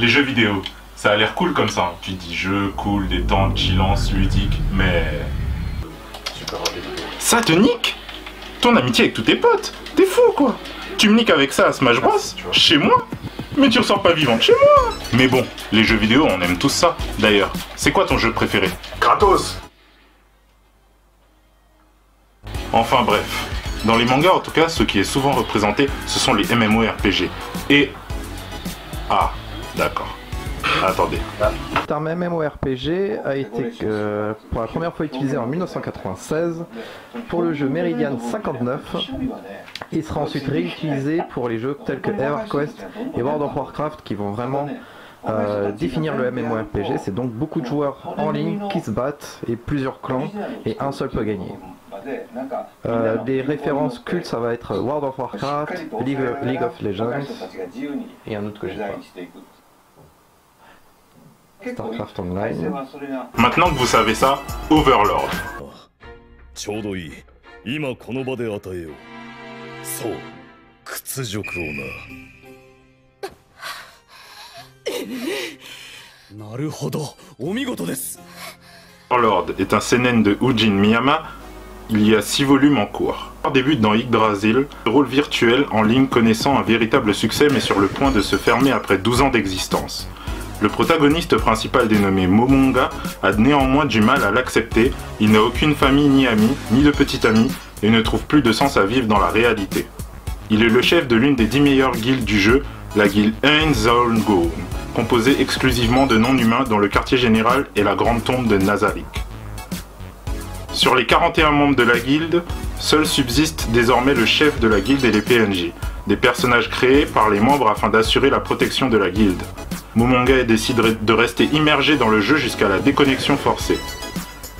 Les jeux vidéo, ça a l'air cool comme ça. Tu dis jeu, cool, détente, chillance, ludique, mais... Ça te nique? Ton amitié avec tous tes potes? T'es fou quoi? Tu me niques avec ça à Smash Bros? Chez moi? Mais tu ressors pas vivant de chez moi! Mais bon, les jeux vidéo, on aime tous ça. D'ailleurs, c'est quoi ton jeu préféré? Kratos! Enfin bref. Dans les mangas en tout cas, ce qui est souvent représenté, ce sont les MMORPG. Et... Ah, d'accord. Attendez. Le terme MMORPG a été pour la première fois utilisé en 1996 pour le jeu Meridian 59 et sera ensuite réutilisé pour les jeux tels que EverQuest et World of Warcraft qui vont vraiment définir le MMORPG. C'est donc beaucoup de joueurs en ligne qui se battent et plusieurs clans et un seul peut gagner. Des références cultes, ça va être World of Warcraft, League of Legends et un autre que j'ai pas. Starcraft Online. Maintenant que vous savez ça, Overlord. Overlord est un seinen de Ujin Miyama. Il y a 6 volumes en cours. On débute dans Yggdrasil, rôle virtuel en ligne connaissant un véritable succès mais sur le point de se fermer après 12 ans d'existence. Le protagoniste principal dénommé Momonga a néanmoins du mal à l'accepter, il n'a aucune famille ni amis, ni de petite amie, et ne trouve plus de sens à vivre dans la réalité. Il est le chef de l'une des 10 meilleures guildes du jeu, la guilde Einzolngon, composée exclusivement de non-humains dont le quartier général est la grande tombe de Nazarick. Sur les 41 membres de la guilde, seul subsiste désormais le chef de la guilde et les PNJ, des personnages créés par les membres afin d'assurer la protection de la guilde. Momonga décide de rester immergé dans le jeu jusqu'à la déconnexion forcée.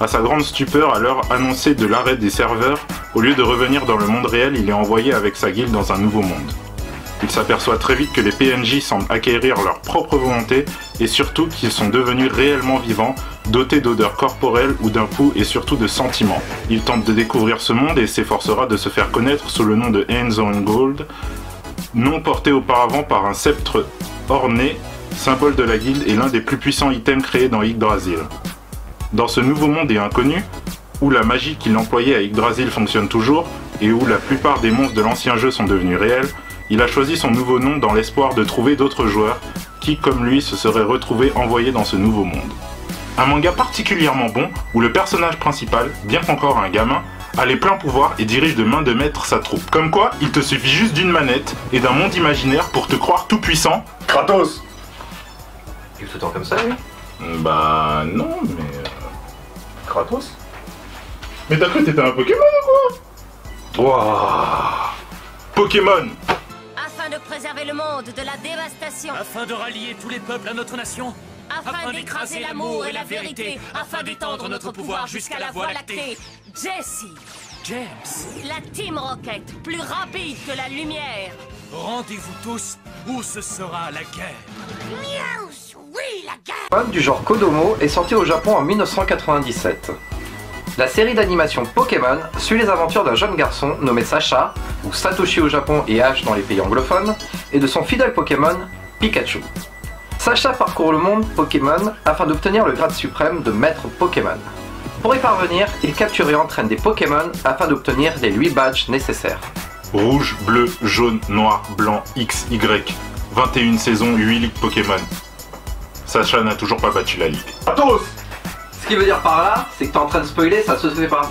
À sa grande stupeur, à l'heure annoncée de l'arrêt des serveurs, au lieu de revenir dans le monde réel, il est envoyé avec sa guilde dans un nouveau monde. Il s'aperçoit très vite que les PNJ semblent acquérir leur propre volonté et surtout qu'ils sont devenus réellement vivants, dotés d'odeurs corporelles ou d'un pouls et surtout de sentiments. Il tente de découvrir ce monde et s'efforcera de se faire connaître sous le nom de Einzolngon, nom porté auparavant par un sceptre orné, symbole de la guilde et l'un des plus puissants items créés dans Yggdrasil. Dans ce nouveau monde et inconnu, où la magie qu'il employait à Yggdrasil fonctionne toujours et où la plupart des monstres de l'ancien jeu sont devenus réels, il a choisi son nouveau nom dans l'espoir de trouver d'autres joueurs qui, comme lui, se seraient retrouvés envoyés dans ce nouveau monde. Un manga particulièrement bon où le personnage principal, bien qu'encore un gamin, a les pleins pouvoirs et dirige de main de maître sa troupe. Comme quoi, il te suffit juste d'une manette et d'un monde imaginaire pour te croire tout puissant. Kratos! Il est tout le temps comme ça, lui? Bah non, mais... Kratos? Mais t'as cru que t'étais un Pokémon ou quoi? Wouah! Pokémon! Afin de préserver le monde de la dévastation. Afin de rallier tous les peuples à notre nation. Afin d'écraser l'amour et la vérité. Afin d'étendre notre pouvoir jusqu'à la Voie lactée. Jesse, James, la Team Rocket, plus rapide que la lumière. rendez-vous tous ou ce sera la guerre. Miaou, oui, la guerre. Du genre Kodomo est sorti au Japon en 1997. La série d'animation Pokémon suit les aventures d'un jeune garçon nommé Sacha, ou Satoshi au Japon et Ash dans les pays anglophones, et de son fidèle Pokémon, Pikachu. Sacha parcourt le monde Pokémon afin d'obtenir le grade suprême de maître Pokémon. Pour y parvenir, il capture et entraîne des Pokémon afin d'obtenir les 8 badges nécessaires. Rouge, bleu, jaune, noir, blanc, X, Y. 21 saisons, 8 ligues Pokémon. Sacha n'a toujours pas battu la ligue. Atos! Ce qui veut dire par là, c'est que t'es en train de spoiler, ça se fait pas.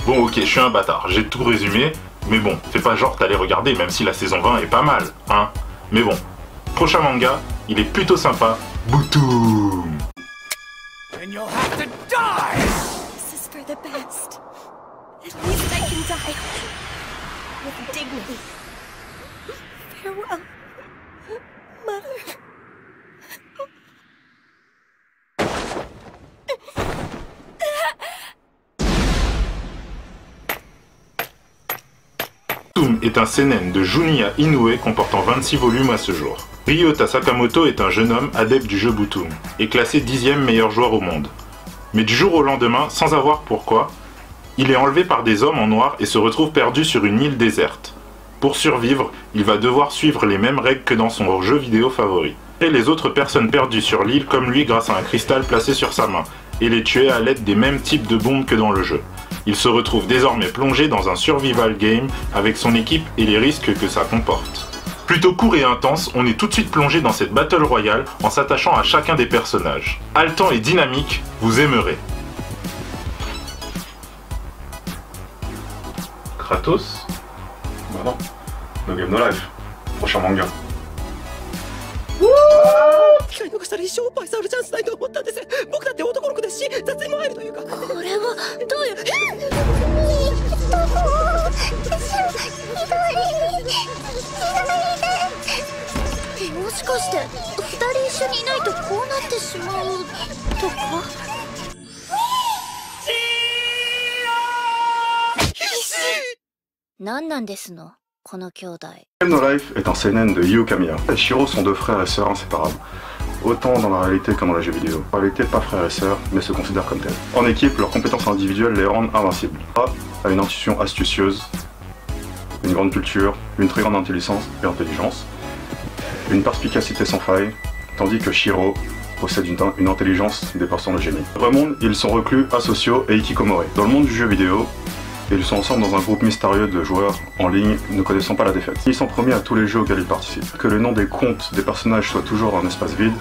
Bon ok, je suis un bâtard, j'ai tout résumé, mais bon, fais pas genre t'allais regarder même si la saison 20 est pas mal, hein. Mais bon, prochain manga, il est plutôt sympa, Boutoum. And you'll have to die! This is for the best. At least I can die with dignity. Farewell, Mother. Boutoum est un seinen de Junya Inoue comportant 26 volumes à ce jour. Ryota Sakamoto est un jeune homme adepte du jeu Boutoum et classé 10e meilleur joueur au monde. Mais du jour au lendemain, sans savoir pourquoi, il est enlevé par des hommes en noir et se retrouve perdu sur une île déserte. Pour survivre, il va devoir suivre les mêmes règles que dans son jeu vidéo favori. Et les autres personnes perdues sur l'île comme lui grâce à un cristal placé sur sa main, et les tuer à l'aide des mêmes types de bombes que dans le jeu. Il se retrouve désormais plongé dans un survival game avec son équipe et les risques que ça comporte. Plutôt court et intense, on est tout de suite plongé dans cette battle royale en s'attachant à chacun des personnages. Haletant et dynamique, vous aimerez. Kratos? Bah non. No Game No Life. Prochain manga. 機会逃したら一生おっぱい触るチャンスないと思ったんです。僕だって男の子ですし、雑にも入るというか。これはどういう。もしかして二人一緒にいないとこうなってしまうとか。何なんですのこの兄弟。 Game No Life est un seinen de Yu Kamiya. Et Shiro sont deux frères et sœurs inséparables. Autant dans la réalité que dans les jeux vidéo. En réalité, pas frères et sœurs, mais se considèrent comme tels. En équipe, leurs compétences individuelles les rendent invincibles. A a une intuition astucieuse, une grande culture, une très grande intelligence, une perspicacité sans faille, tandis que Shiro possède une intelligence dépassant le génie. Dans le monde, ils sont reclus, asociaux et hikikomori. Dans le monde du jeu vidéo, ils sont ensemble dans un groupe mystérieux de joueurs en ligne ne connaissant pas la défaite. Ils sont premiers à tous les jeux auxquels ils participent. Que le nom des contes des personnages soit toujours un espace vide,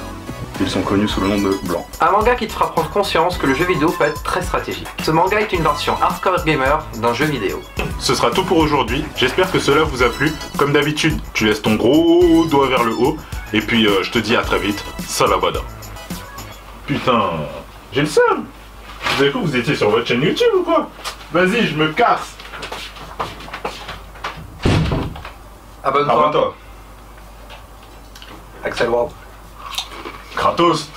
ils sont connus sous le nom de Blanc. Un manga qui te fera prendre conscience que le jeu vidéo peut être très stratégique. Ce manga est une version hardcore gamer d'un jeu vidéo. Ce sera tout pour aujourd'hui, j'espère que cela vous a plu. Comme d'habitude, tu laisses ton gros doigt vers le haut, et puis je te dis à très vite, salabada. Putain, j'ai le seum. Vous avez cru que vous étiez sur votre chaîne YouTube ou quoi? Vas-y, je me casse. Abonne-toi. Axel Ward. Kratos